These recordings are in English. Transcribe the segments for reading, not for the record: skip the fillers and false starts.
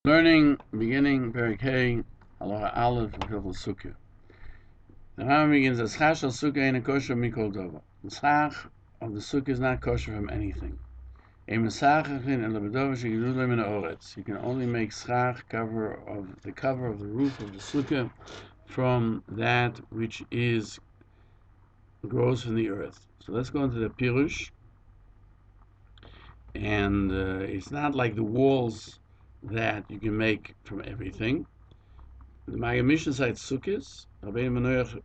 Learning, beginning, Perek Hey, Halacha Aleph, Hilchos Sukkah. The Rambam begins as Schach shel Sukkah ain't kosher mikol davar. The schach of the Sukkah is not kosher from anything. You can only make schach cover of the roof of the Sukkah from that which grows from the earth. So let's go into the Peirush. And it's not like the walls that you can make from everything. The Magen Mishnah cites Sukkahs. Rabbi Manoach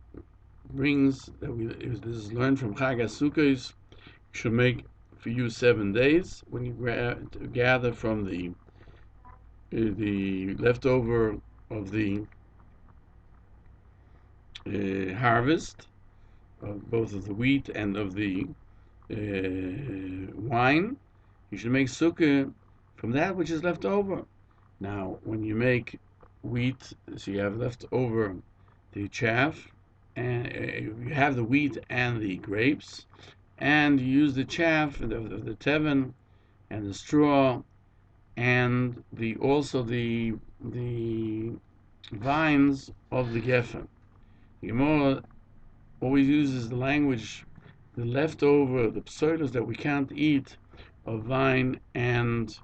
brings that this is learned from Chag Sukkahs. You should make for you 7 days when you gather from the leftover of the harvest, both of the wheat and of the wine. You should make sukkah from that which is left over. Now, when you make wheat, so you have left over the chaff, and you have the wheat and the grapes, and you use the chaff of the teven and the straw, and also the vines of the geffen. The Gemara always uses the language, the leftover, the pseudos that we can't eat of vine and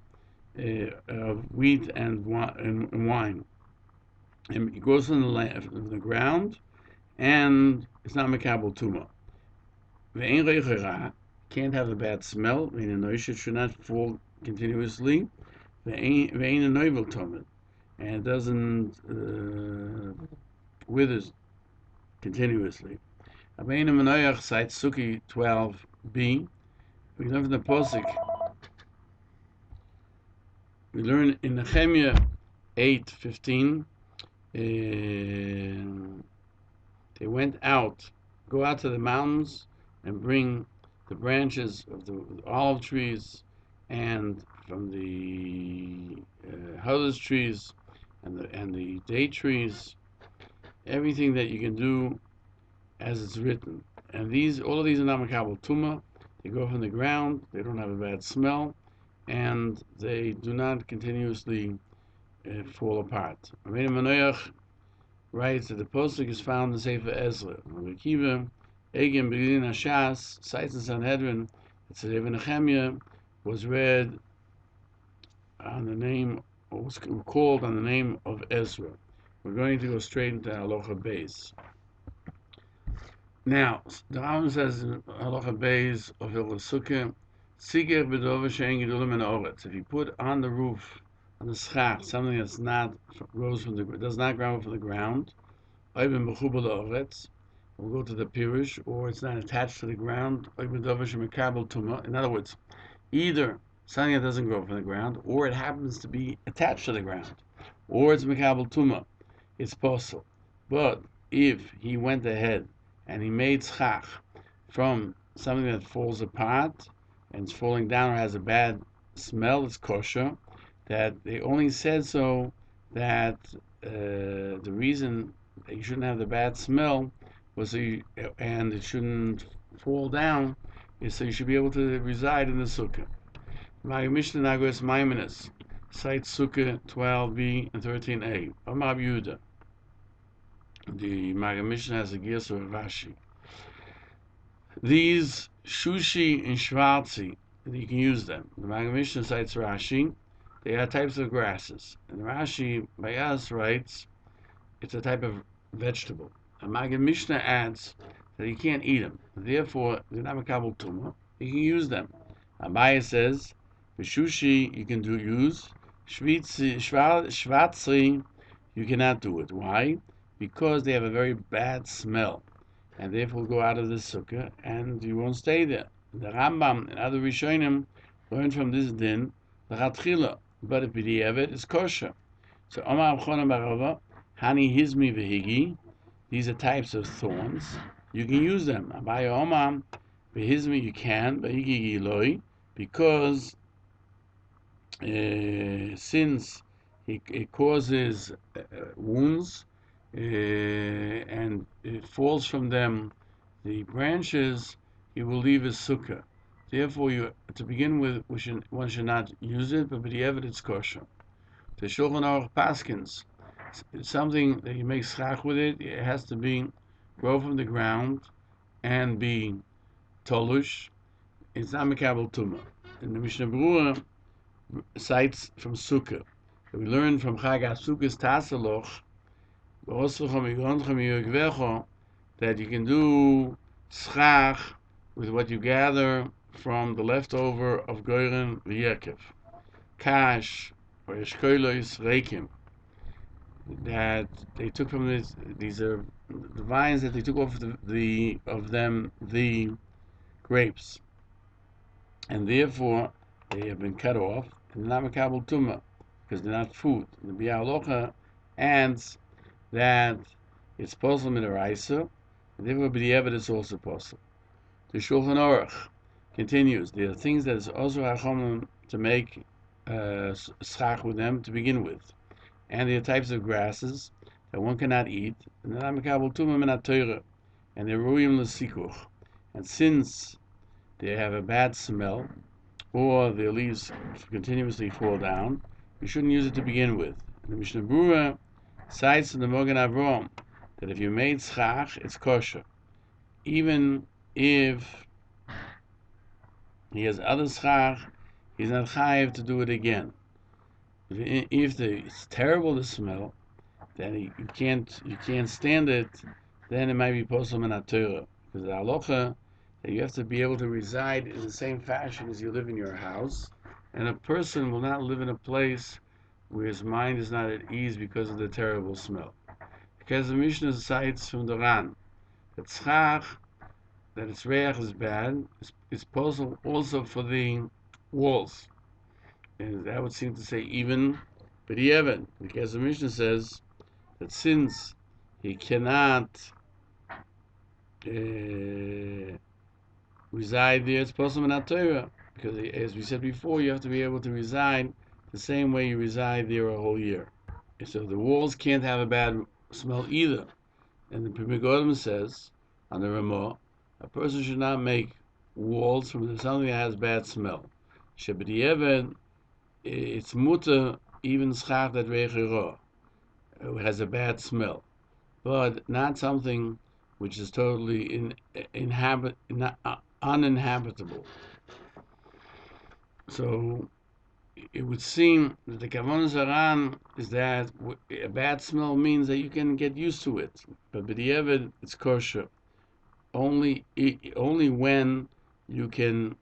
of wheat and wine. And it grows from the ground, and it's not mekabel tuma. Ve'ein reichera, can't have a bad smell. It should not fall continuously. Ve'ein noivel tomid, and it doesn't withers continuously. Rabbeinu Manoach cites Sukkah 12b. We learn from the Posik. We learn in Nehemiah 8:15. They go out to the mountains and bring the branches of the olive trees and from the Halacha trees and the date trees, everything that you can do as it's written. And all of these are not mekabel tuma. They grow from the ground. They don't have a bad smell, and they do not continuously fall apart. Rabbeinu Manoach writes that the posuk is found in Sefer Ezra. Rabbi Akiva, Egem Begin Hashas, cites in Sanhedrin that Sefer Nehemiah was read on the name, or was called on the name of Ezra. We're going to go straight into Halacha Beis. Now, the Rambam says in Halacha Beis of Hilchos Sukkah, Siger b'dover she'en gedulim in ha'oretz. If you put on the roof, on the schach, something that's does not grow from the ground, we'll go to the Peirush, or it's not attached to the ground. In other words, either something that doesn't grow from the ground, or it happens to be attached to the ground, or it's mekabel tuma. It's possible. But if he went ahead and he made schach from something that falls apart and it's falling down or has a bad smell, it's kosher. That they only said so that the reason that you shouldn't have the bad smell was and it shouldn't fall down is so you should be able to reside in the sukkah. Magen Mishnah Nagos Maimonides cites Sukkah 12b and 13a. Amar Yehuda. The Magen Mishnah has a gears of Rashi. These shushi and shvarzi, you can use them. The Magen Mishnah cites Rashi. They are types of grasses. And Rashi, by us, writes, it's a type of vegetable. And Magen Mishnah adds that you can't eat them. Therefore, they're not mekabel tuma. You can use them. Abaye says, the shushi you can use. Shvatzi, you cannot do it. Why? Because they have a very bad smell. And therefore go out of the sukkah and you won't stay there. The Rambam and other Rishonim learned from this din, the Chatchila. But if b'di'evet is kosher. So Omar Machon Nesher Hani Hizmi v'Higi, these are types of thorns. You can use them. Abaye Omar v'Hizmi you can, v'Higi Loi, because since it causes wounds and it falls from them the branches, he will leave his sukkah. Therefore, to begin with, one should not use it, but b'di'evet it's kosher. The Shulchan Aruch Paskins, something that you make schach with it, it has to grow from the ground and be tolush. It's not mekabel tumah. And the Mishnah Berurah cites from Sukkah. We learn from Chag HaSukkah's Tasaloch, that you can do schach with what you gather from the leftover of Goyren v'Yerkev, Kash or Eshkolos Reikim, that they took from this. These are the vines that they took off the grapes, and therefore they have been cut off and they're not mekabel tumah because they're not food. The Halacha adds that it's possible in a raisa, and therefore b'diavad is also possible. The Shulchan Aruch continues. There are things that is also hachomim to make schach with them to begin with, and there are types of grasses that one cannot eat, and they're not mekabel tumah min haTorah, and they're ruim l'sikuch. And since they have a bad smell, or their leaves continuously fall down, you shouldn't use it to begin with. And the Mishnah Berurah cites in the Magen Avraham that if you made schach, it's kosher, even if he has other schach, he's not chayiv to do it again. If it's terrible to smell, then you can't stand it, then it might be posel min haTorah, because the halacha that you have to be able to reside in the same fashion as you live in your house, and a person will not live in a place where his mind is not at ease because of the terrible smell. Because the Mishnah cites from the Ran that schach, that its reach is bad, is possible also for the walls, and that would seem to say even b'diavad, because the Mishnah says that since he cannot reside there, it's possible in Torah, because as we said before, you have to be able to reside the same way you reside there a whole year. So the walls can't have a bad smell either. And the Pimigodim says on the Ramah, a person should not make walls from something that has bad smell. Shebediyeven, it's mutter even schach that reichera, it has a bad smell, but not something which is totally uninhabitable. So it would seem that the Kavanah Zaran is that a bad smell means that you can get used to it, but b'diavad it's kosher only when you can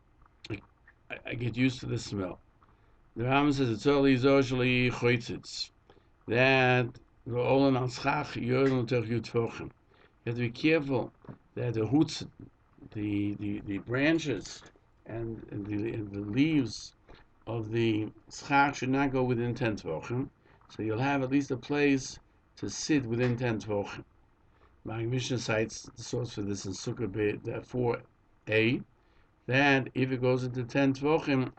get used to the smell. The Rambam says it's only zoshli choitzitz that we're all on schach yoyel unter yutfochen. You have to be careful that the hoots, the branches and the leaves of the schach should not go within 10 tvochen, so you'll have at least a place to sit within 10 tvochen. My Mishnah cites the source for this in Sukkah 4a, that if it goes into 10 tvochen,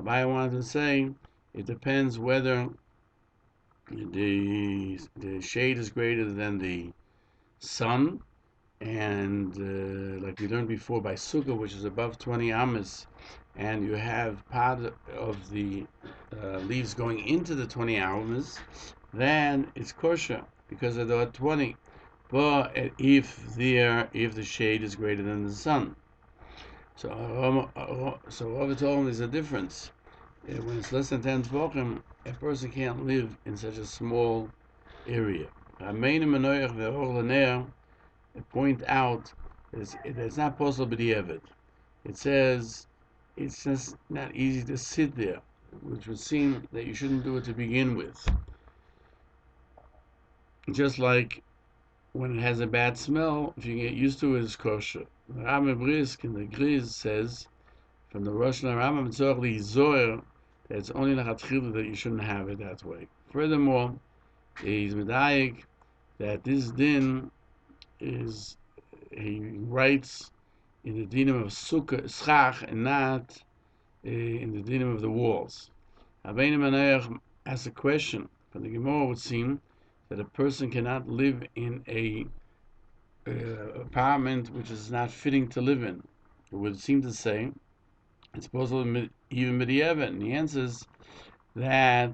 I wanted to say it depends whether the shade is greater than the sun, and like we learned before by Sukkah, which is above 20 amas, and you have part of the leaves going into the 20 amas, then it's kosher because there are 20. But if the shade is greater than the sun, so Rava told him there's a difference. When it's less than 10 tvochim, a person can't live in such a small area. Point out that it's not possible b'diavad. It says it's just not easy to sit there, which would seem that you shouldn't do it to begin with. Just like when it has a bad smell, if you get used to it, it's kosher. The Rambam Brisk in the Griz says from the Rosh Rambam Tzorli Zohar that it's only lechatchila that you shouldn't have it that way. Furthermore, he's medayik that this din is, he writes in the dinim of sukkah schach and not in the dinim of the walls. Rabbeinu Menayach asks a question. From the Gemara would seem that a person cannot live in a apartment which is not fitting to live in. It would seem to say it's possible even b'diavad. And the answer is that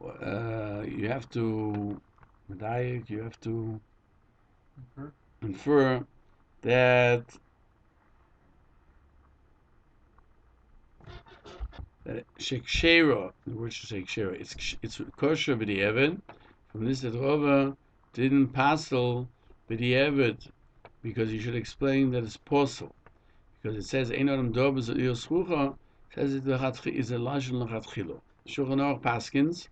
you have to infer that shekshera, the word shekshera, it's kosher b'di'evet. From this that Rava didn't passel b'di'evet because you should explain that it's possible. Because it says ein adam dobes il schucha, says it is a lashon lechatchilo. Shulchan Aruch paskins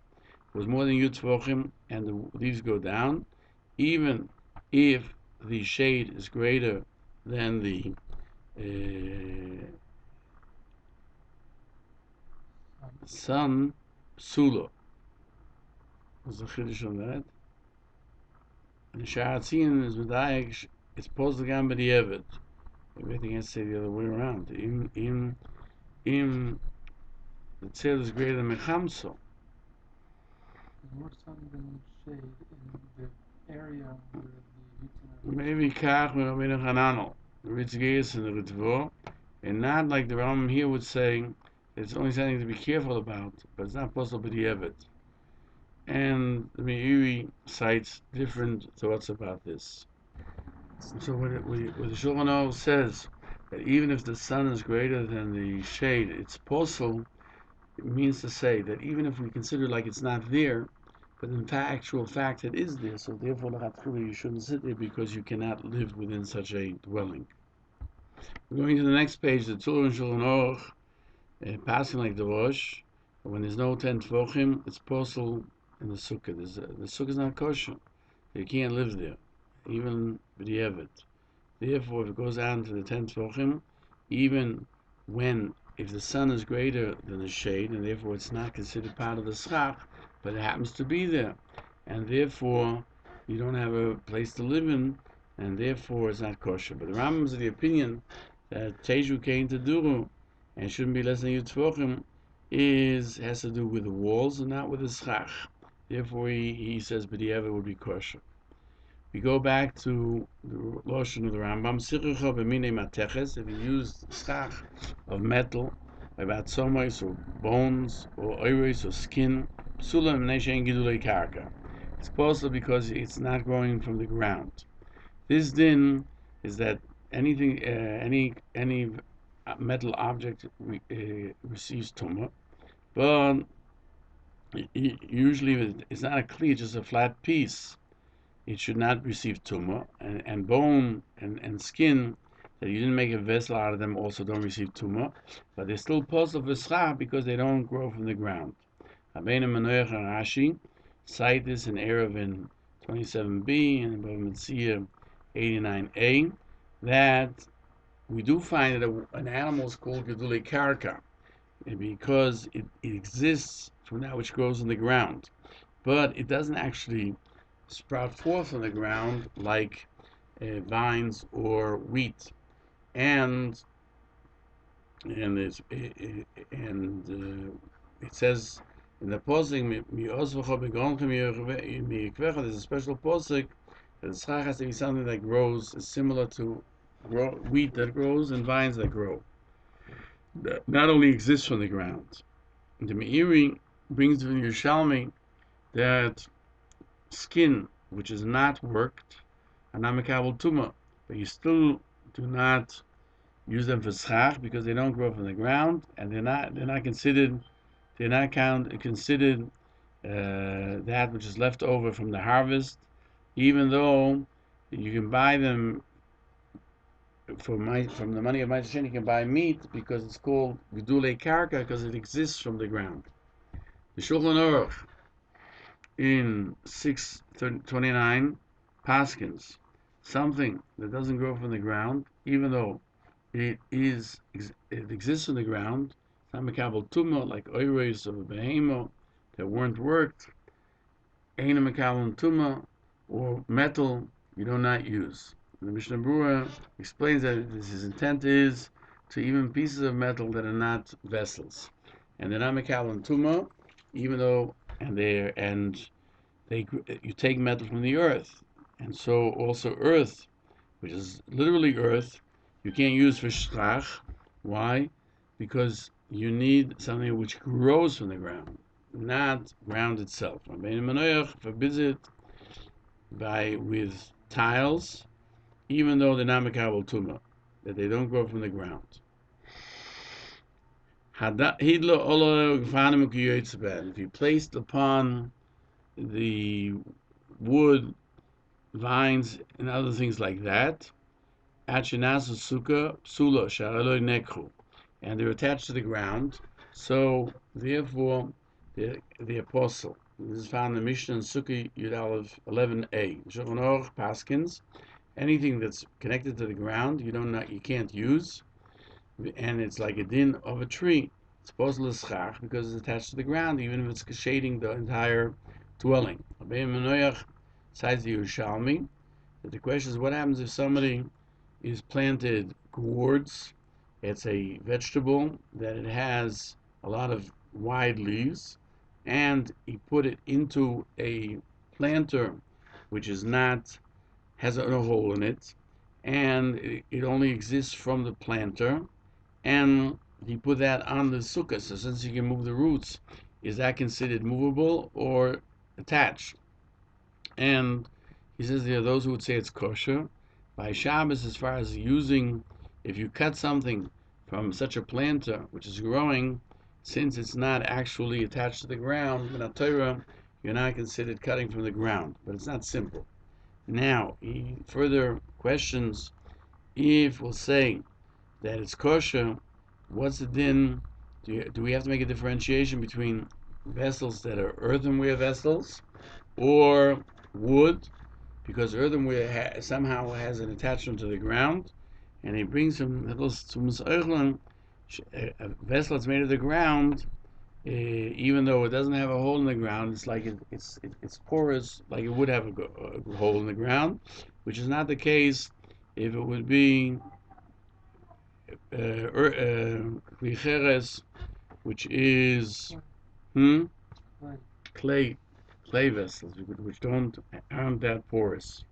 was more than yud tvachim, and the leaves go down, even if the shade is greater than the sun. Psula. What's the chiddush on that? And the Sharatzin is medayek. It's supposed to go by the evet. Everything has to say the other way around. In the tzil is greater than mechamso. More sun than shade in the area where the Maybe kach me'amina chananel. The Ritzgeis and the Ritvo, and not like the Rambam here would say. It's only something to be careful about, but it's not possible to be evet. And the Meiri cites different thoughts about this. So what the Shulchan Aruch says that even if the sun is greater than the shade, it's possible. It means to say that even if we consider like it's not there, but in actual fact it is there. So therefore, you shouldn't sit there because you cannot live within such a dwelling. We're going to the next page. The Torah and Shulchan Aruch. Passing like the Rosh, when there's no 10 Tvochim, it's possible in the Sukkah. The Sukkah is not kosher. You can't live there, even b'di'evet. Therefore, if it goes down to the 10 Tvochim, even if the sun is greater than the shade, and therefore it's not considered part of the schach, but it happens to be there, and therefore you don't have a place to live in, and therefore it's not kosher. But the Rambam is of the opinion that Teju came to Duru, and shouldn't be less than Yud Tvachim, has to do with the walls and not with the schach. Therefore, he says b'di'evet would be kosher. We go back to the Lashon of the Rambam. Sichucha b'minei mateches. If you use schach of metal, about somos or bones or oiros or skin, psula m'nei she'en gidulei karka. It's possible because it's not growing from the ground. This din is that anything, any metal object receives tumah, but usually it's not a kli, it's just a flat piece. It should not receive tumah, and bone and skin that you didn't make a vessel out of them also don't receive tumah, but they're still possible for schach because they don't grow from the ground. Rabbeinu Manoach and Rashi cite this in Eruvin 27b and Bava Metzia 89a that we do find that an animal is called gedulei karka because it exists from that which grows in the ground, but it doesn't actually sprout forth on the ground like vines or wheat, and it says in the posik, there's a special posik that the schach has to be something that grows similar to wheat that grows and vines that grow. That not only exists from the ground. The Meiri brings from Yerushalmi that skin which is not worked are not mekabel tumah, but you still do not use them for schach because they don't grow from the ground, and they're not considered that which is left over from the harvest, even though you can buy them from the money of Ma'aseh you can buy meat because it's called gedulei karka because it exists from the ground. The Shulchan Aruch in 629 paskins something that doesn't grow from the ground, even though it exists from the ground, it's not mekabel tumah like oiros of a behemo that weren't worked, ein mekabel tumah, or metal you do not use. The Mishnah Berurah explains that his intent is to even pieces of metal that are not vessels, and they're not mekabel tumah, even though you take metal from the earth, and so also earth, which is literally earth, you can't use for shtrach. Why? Because you need something which grows from the ground. not ground itself. Rabbeinu Manoach forbids it with tiles, even though they're not mekabel tuma, that they don't grow from the ground. If you placed upon the wood, vines, and other things like that, and they're attached to the ground, so therefore the apostle. This is found in the Mishnah in Sukkah Yud Aleph 11a. Shulchan Aruch Paskins, anything that's connected to the ground, you can't use, and it's like a din of a tree. It's possible schach because it's attached to the ground, even if it's shading the entire dwelling. Besides the Yerushalmi, the question is, what happens if somebody is planted gourds? It's a vegetable that it has a lot of wide leaves, and he put it into a planter which is not has no hole in it, and it only exists from the planter, and he put that on the sukkah. So since you can move the roots, is that considered movable or attached? And he says there are those who would say it's kosher. By Shabbos, as far as using, if you cut something from such a planter which is growing, since it's not actually attached to the ground, in Torah, you're not considered cutting from the ground. But it's not simple. Now, he further questions, if we'll say that it's kosher, what's the din? Do we have to make a differentiation between vessels that are earthenware vessels or wood? Because earthenware somehow has an attachment to the ground, and he brings him a vessel that's made of the ground, even though it doesn't have a hole in the ground, it's like it's porous, like it would have a hole in the ground, which is not the case if it would be which is clay vessels, which aren't that porous.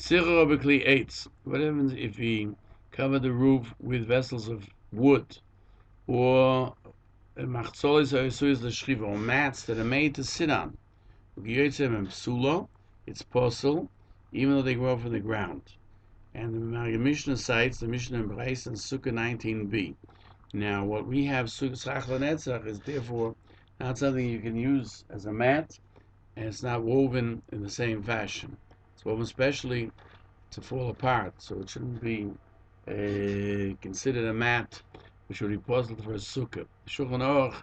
What happens if we cover the roof with vessels of wood, or mats that are made to sit on? It's possible, even though they grow from the ground. And the Mishnah cites the Mishnah in Brais and Sukkah 19b. Now, what we have Sukkah is therefore not something you can use as a mat, and it's not woven in the same fashion. It's woven especially to fall apart, so it shouldn't be considered a mat, which would be possible for a sukkah. Shulchan Aruch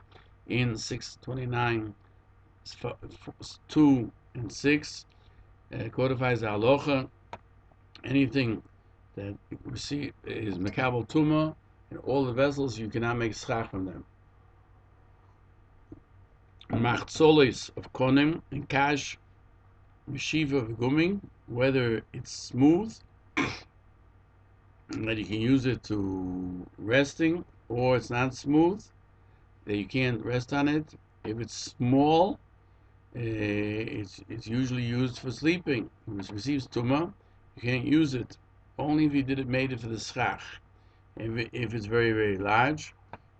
in 629, 2 and 6 codifies the halacha. Anything that we see is mekabel tuma, and all the vessels you cannot make schach from them. Machzolis of konim and kash, mishiva v'guming, whether it's smooth that you can use it to resting, or it's not smooth that you can't rest on it. If it's small, it's usually used for sleeping. If it receives tuma, you can't use it. Only if you made it for the schach. If it's very, very large,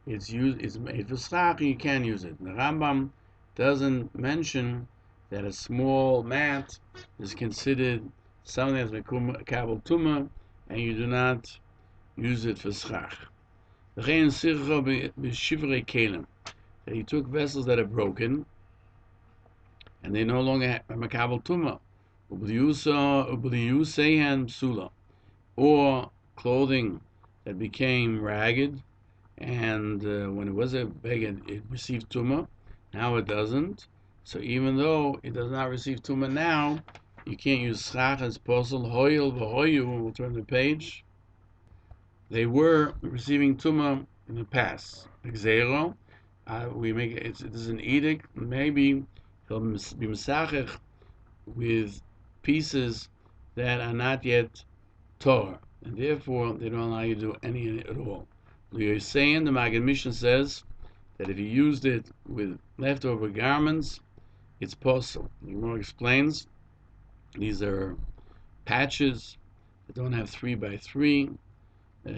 it's made for schach, and you can use it. The Rambam doesn't mention that a small mat is considered something that's mekabel tuma, and you do not use it for schach. That he took vessels that are broken, and they no longer have mekabel tuma, or clothing that became ragged, and when it was a beged, it received tuma. Now it doesn't. So even though it does not receive tuma now, you can't use schach as posel hoyel v'hoyu. We'll turn the page. They were receiving tuma in the past. Xero, we make it is an edict. Maybe he'll be mesachech with pieces that are not yet Torah, and therefore they don't allow you to do any at all. You're saying the Maggid Mishnah says that if you used it with leftover garments, it's possible. The Gemara explains these are patches that don't have 3 by 3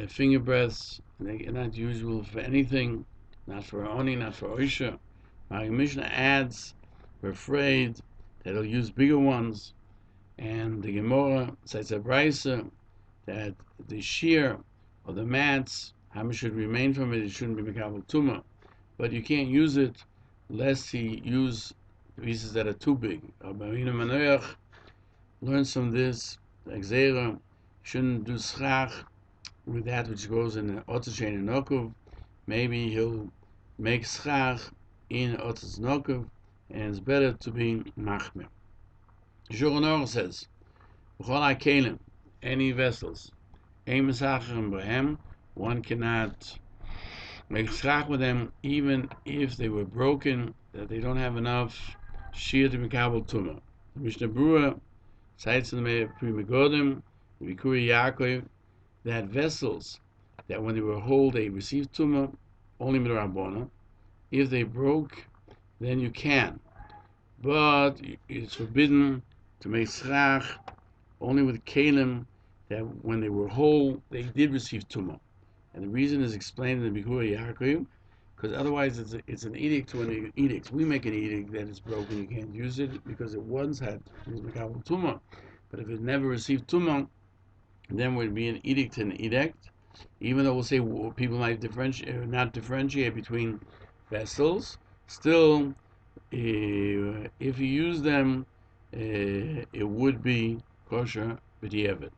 finger breadths, and they're not usual for anything, not for oni, not for oisha. My Mishnah adds, we're afraid that he'll use bigger ones, and the Gemara cites a brisa that the shiur or the mats, how much should remain from it, it shouldn't be mekabel tuma, but you can't use it lest he use pieces that are too big. Rabbeinu Manoach learns from this, Exera, shouldn't do schach with that which goes in the Otzeshen and Nokov. Maybe he'll make schach in Otzes Nokov, and it's better to be machmer. Shulchan says, B'chol HaKelim, any vessels, ein mesachrim b'hem, one cannot make schach with them even if they were broken, that they don't have enough shiur to mekabel tumah. Mishnah Berurah cites in the Pri Megodim, Vikuri Yaakov, that vessels that when they were whole they received tumah only midrabona. If they broke, then you can, but it's forbidden to make schach only with kelim that when they were whole they did receive tumah. And the reason is explained in the Bikura Yaakov, because otherwise it's an edict. When the edicts, we make an edict that it's broken, you can't use it because it once had mekabel tumah. But if it never received tumah, then would be an edict and edict. Even though we'll say people might not differentiate between vessels, still, if you use them, it would be kosher b'diavad.